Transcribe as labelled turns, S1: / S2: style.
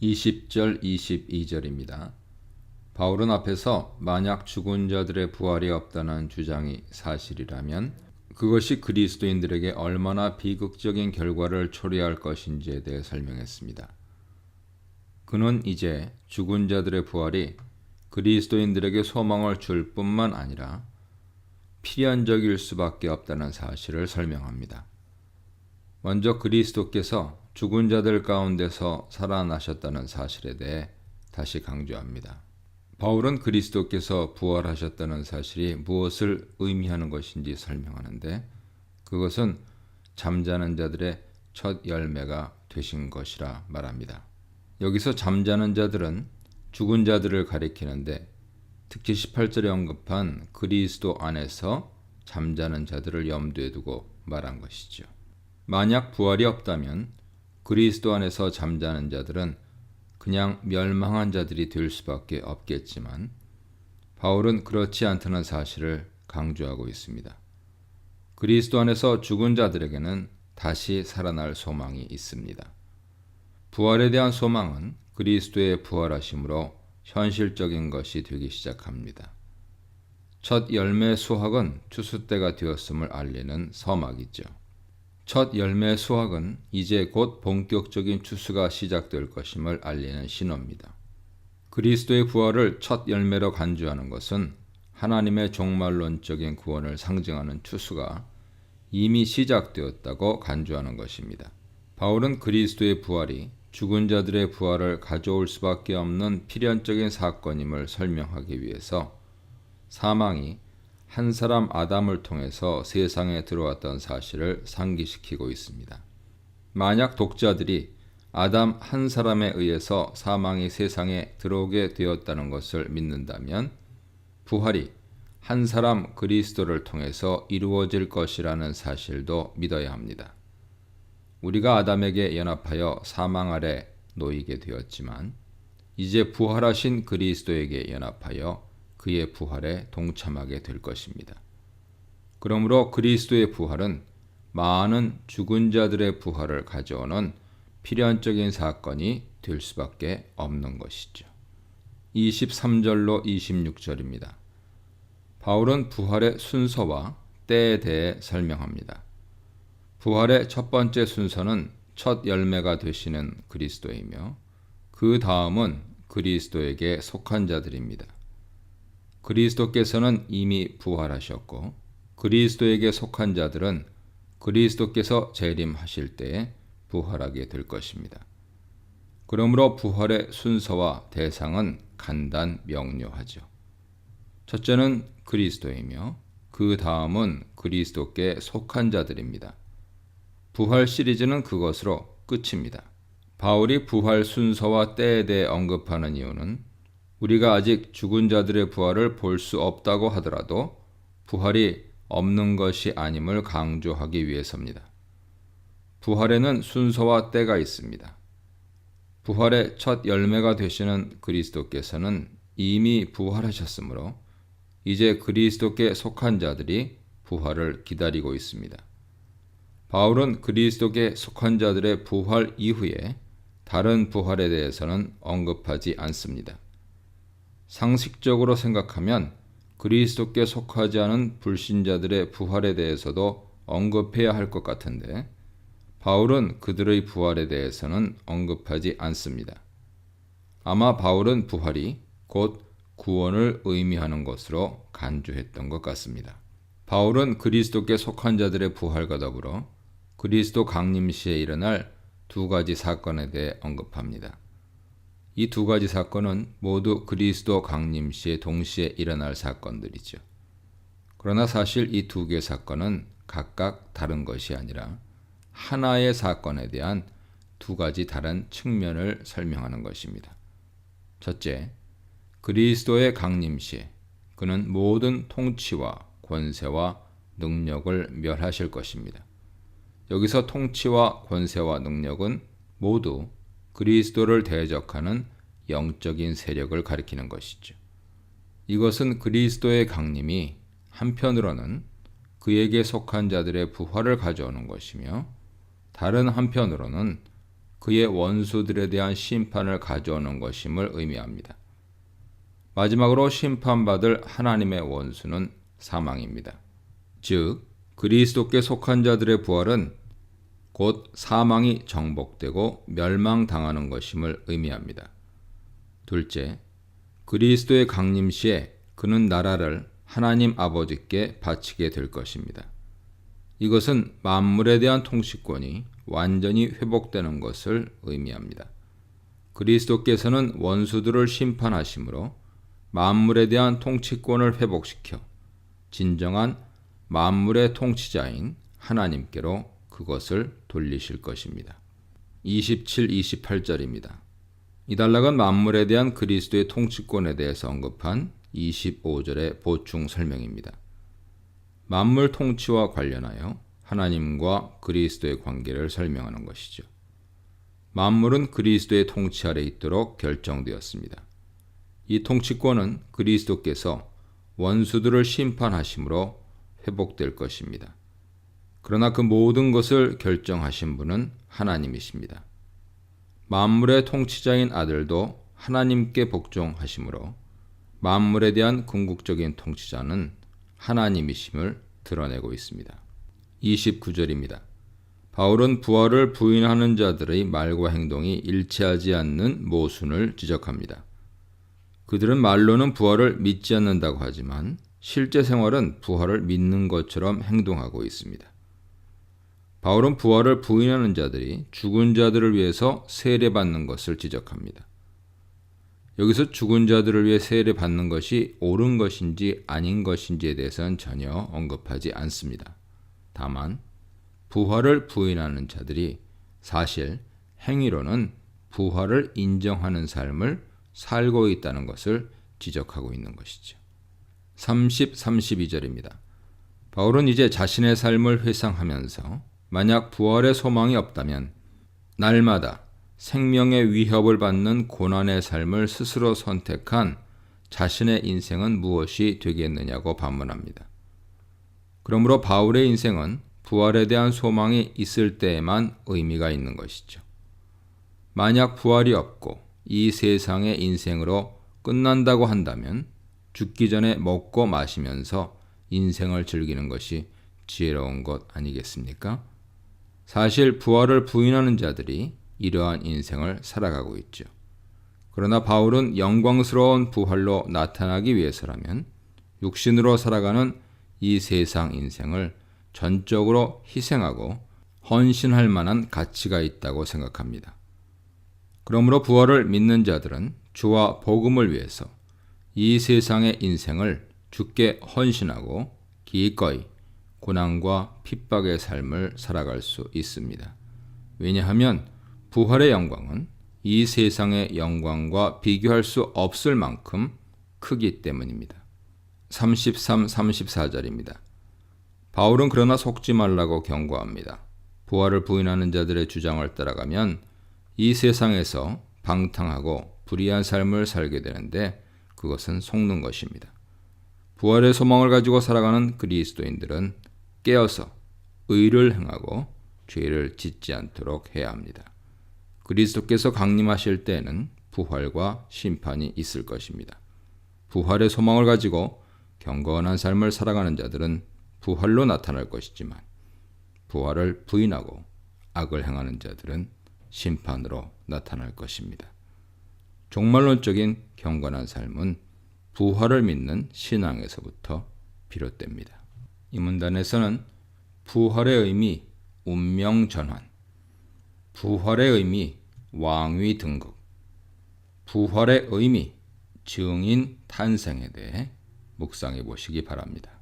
S1: 20절 22절입니다. 바울은 앞에서 만약 죽은 자들의 부활이 없다는 주장이 사실이라면 그것이 그리스도인들에게 얼마나 비극적인 결과를 초래할 것인지에 대해 설명했습니다. 그는 이제 죽은 자들의 부활이 그리스도인들에게 소망을 줄 뿐만 아니라 필연적일 수밖에 없다는 사실을 설명합니다. 먼저 그리스도께서 죽은 자들 가운데서 살아나셨다는 사실에 대해 다시 강조합니다. 바울은 그리스도께서 부활하셨다는 사실이 무엇을 의미하는 것인지 설명하는데 그것은 잠자는 자들의 첫 열매가 되신 것이라 말합니다. 여기서 잠자는 자들은 죽은 자들을 가리키는데 특히 18절에 언급한 그리스도 안에서 잠자는 자들을 염두에 두고 말한 것이죠. 만약 부활이 없다면 그리스도 안에서 잠자는 자들은 그냥 멸망한 자들이 될 수밖에 없겠지만 바울은 그렇지 않다는 사실을 강조하고 있습니다. 그리스도 안에서 죽은 자들에게는 다시 살아날 소망이 있습니다. 부활에 대한 소망은 그리스도의 부활하심으로 현실적인 것이 되기 시작합니다. 첫 열매 수확은 추수 때가 되었음을 알리는 서막이죠. 첫 열매 수확은 이제 곧 본격적인 추수가 시작될 것임을 알리는 신호입니다. 그리스도의 부활을 첫 열매로 간주하는 것은 하나님의 종말론적인 구원을 상징하는 추수가 이미 시작되었다고 간주하는 것입니다. 바울은 그리스도의 부활이 죽은 자들의 부활을 가져올 수밖에 없는 필연적인 사건임을 설명하기 위해서 사망이 한 사람 아담을 통해서 세상에 들어왔던 사실을 상기시키고 있습니다. 만약 독자들이 아담 한 사람에 의해서 사망이 세상에 들어오게 되었다는 것을 믿는다면 부활이 한 사람 그리스도를 통해서 이루어질 것이라는 사실도 믿어야 합니다. 우리가 아담에게 연합하여 사망 아래 놓이게 되었지만 이제 부활하신 그리스도에게 연합하여 그의 부활에 동참하게 될 것입니다. 그러므로 그리스도의 부활은 많은 죽은 자들의 부활을 가져오는 필연적인 사건이 될 수밖에 없는 것이죠. 23절로 26절입니다. 바울은 부활의 순서와 때에 대해 설명합니다. 부활의 첫 번째 순서는 첫 열매가 되시는 그리스도이며 그 다음은 그리스도에게 속한 자들입니다. 그리스도께서는 이미 부활하셨고 그리스도에게 속한 자들은 그리스도께서 재림하실 때에 부활하게 될 것입니다. 그러므로 부활의 순서와 대상은 간단 명료하죠. 첫째는 그리스도이며 그 다음은 그리스도께 속한 자들입니다. 부활 시리즈는 그것으로 끝입니다. 바울이 부활 순서와 때에 대해 언급하는 이유는 우리가 아직 죽은 자들의 부활을 볼 수 없다고 하더라도 부활이 없는 것이 아님을 강조하기 위해서입니다. 부활에는 순서와 때가 있습니다. 부활의 첫 열매가 되시는 그리스도께서는 이미 부활하셨으므로 이제 그리스도께 속한 자들이 부활을 기다리고 있습니다. 바울은 그리스도께 속한 자들의 부활 이후에 다른 부활에 대해서는 언급하지 않습니다. 상식적으로 생각하면 그리스도께 속하지 않은 불신자들의 부활에 대해서도 언급해야 할 것 같은데 바울은 그들의 부활에 대해서는 언급하지 않습니다. 아마 바울은 부활이 곧 구원을 의미하는 것으로 간주했던 것 같습니다. 바울은 그리스도께 속한 자들의 부활과 더불어 그리스도 강림 시에 일어날 두 가지 사건에 대해 언급합니다. 이 두 가지 사건은 모두 그리스도 강림 시에 동시에 일어날 사건들이죠. 그러나 사실 이 두 개의 사건은 각각 다른 것이 아니라 하나의 사건에 대한 두 가지 다른 측면을 설명하는 것입니다. 첫째, 그리스도의 강림 시에 그는 모든 통치와 권세와 능력을 멸하실 것입니다. 여기서 통치와 권세와 능력은 모두 그리스도를 대적하는 영적인 세력을 가리키는 것이죠. 이것은 그리스도의 강림이 한편으로는 그에게 속한 자들의 부활을 가져오는 것이며 다른 한편으로는 그의 원수들에 대한 심판을 가져오는 것임을 의미합니다. 마지막으로 심판받을 하나님의 원수는 사망입니다. 즉, 그리스도께 속한 자들의 부활은 곧 사망이 정복되고 멸망당하는 것임을 의미합니다. 둘째, 그리스도의 강림 시에 그는 나라를 하나님 아버지께 바치게 될 것입니다. 이것은 만물에 대한 통치권이 완전히 회복되는 것을 의미합니다. 그리스도께서는 원수들을 심판하심으로 만물에 대한 통치권을 회복시켜 진정한 만물의 통치자인 하나님께로 그것을 돌리실 것입니다. 27, 28절입니다. 이 단락은 만물에 대한 그리스도의 통치권에 대해서 언급한 25절의 보충 설명입니다. 만물 통치와 관련하여 하나님과 그리스도의 관계를 설명하는 것이죠. 만물은 그리스도의 통치 아래 있도록 결정되었습니다. 이 통치권은 그리스도께서 원수들을 심판하심으로 회복될 것입니다. 그러나 그 모든 것을 결정하신 분은 하나님이십니다. 만물의 통치자인 아들도 하나님께 복종하심으로 만물에 대한 궁극적인 통치자는 하나님이심을 드러내고 있습니다. 29절입니다. 바울은 부활을 부인하는 자들의 말과 행동이 일치하지 않는 모순을 지적합니다. 그들은 말로는 부활을 믿지 않는다고 하지만 실제 생활은 부활을 믿는 것처럼 행동하고 있습니다. 바울은 부활을 부인하는 자들이 죽은 자들을 위해서 세례받는 것을 지적합니다. 여기서 죽은 자들을 위해 세례받는 것이 옳은 것인지 아닌 것인지에 대해서는 전혀 언급하지 않습니다. 다만 부활을 부인하는 자들이 사실 행위로는 부활을 인정하는 삶을 살고 있다는 것을 지적하고 있는 것이죠. 30, 32절입니다. 바울은 이제 자신의 삶을 회상하면서 만약 부활의 소망이 없다면 날마다 생명의 위협을 받는 고난의 삶을 스스로 선택한 자신의 인생은 무엇이 되겠느냐고 반문합니다. 그러므로 바울의 인생은 부활에 대한 소망이 있을 때에만 의미가 있는 것이죠. 만약 부활이 없고 이 세상의 인생으로 끝난다고 한다면 죽기 전에 먹고 마시면서 인생을 즐기는 것이 지혜로운 것 아니겠습니까? 사실 부활을 부인하는 자들이 이러한 인생을 살아가고 있죠. 그러나 바울은 영광스러운 부활로 나타나기 위해서라면 육신으로 살아가는 이 세상 인생을 전적으로 희생하고 헌신할 만한 가치가 있다고 생각합니다. 그러므로 부활을 믿는 자들은 주와 복음을 위해서 이 세상의 인생을 주께 헌신하고 기꺼이 고난과 핍박의 삶을 살아갈 수 있습니다. 왜냐하면 부활의 영광은 이 세상의 영광과 비교할 수 없을 만큼 크기 때문입니다. 33, 34절입니다. 바울은 그러나 속지 말라고 경고합니다. 부활을 부인하는 자들의 주장을 따라가면 이 세상에서 방탕하고 불의한 삶을 살게 되는데 그것은 속는 것입니다. 부활의 소망을 가지고 살아가는 그리스도인들은 깨어서 의를 행하고 죄를 짓지 않도록 해야 합니다. 그리스도께서 강림하실 때에는 부활과 심판이 있을 것입니다. 부활의 소망을 가지고 경건한 삶을 살아가는 자들은 부활로 나타날 것이지만 부활을 부인하고 악을 행하는 자들은 심판으로 나타날 것입니다. 종말론적인 경건한 삶은 부활을 믿는 신앙에서부터 비롯됩니다. 이 문단에서는 부활의 의미 운명 전환, 부활의 의미 왕위 등극, 부활의 의미 증인 탄생에 대해 묵상해 보시기 바랍니다.